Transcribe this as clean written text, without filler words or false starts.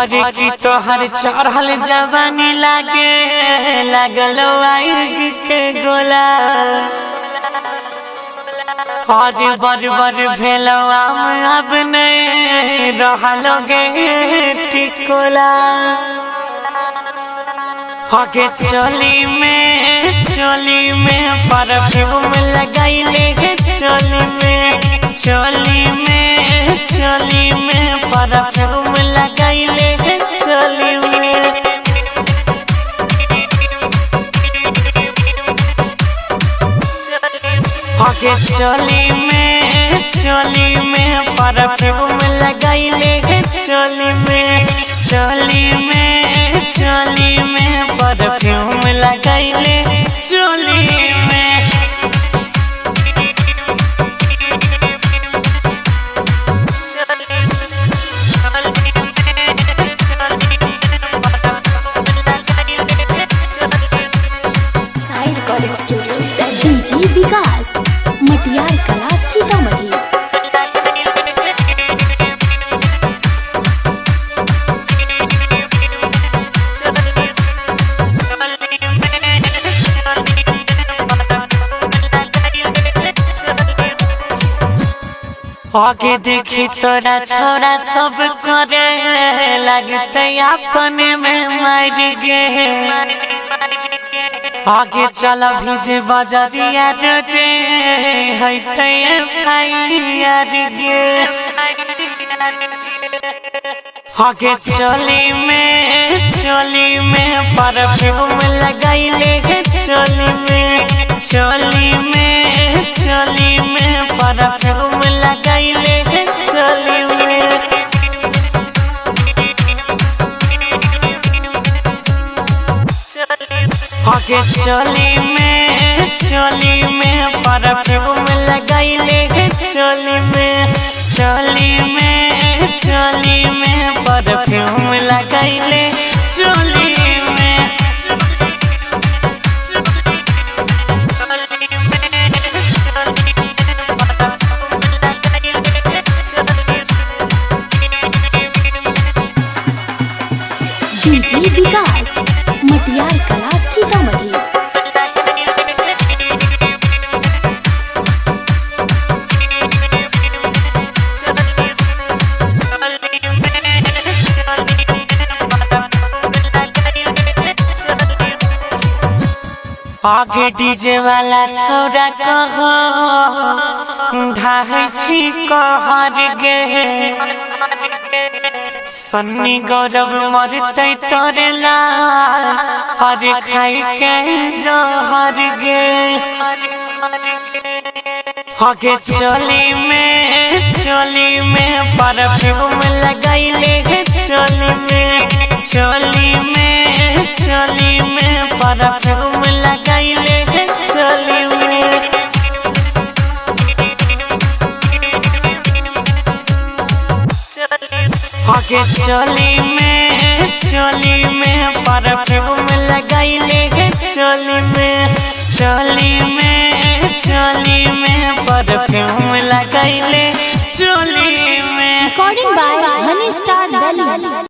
और की तोहर चढ़ल जवानी लागल आग के गोला और बर भेलवा अब नहीं रहलोगे टिकोला आगे चोली में परफ्यूम लगाइले चोली में परफ्यूम लगाइले चोली में आगे चोली में परफ्यूम लगाइले चोली में परफ्यूम लगाइले चोली में डीजे विकास मटियार कला सीतामढ़ी। आगे देखी तोरा छोरा सब करे लगते अपने में मर गे आगे चला भीजे बजरिया रोजे हैते फायर गे आगे चोली में परफ्यूम लगाइले चोली में परफ्यूम लगाइले चोली में आगे चोली में परफ्यूम लगाइले चोली में परफ्यूम लगाइले चोली में डीजे विकास मटियार कला सीतामढ़ी। आगे डीजे वाला छोरा कहो ढाई छी कहर गे सन्नी गौरव मरते तोरे ला हर खाई के जहर गे आगे चोली में परफ्यूम लगाइले चोली में परफ्यूम लगाइले चोली में आगे चोली में परफ्यूम लगाइले चोली में परफ्यूम लगाइले चोली में। Recording by Honey Star Delhi.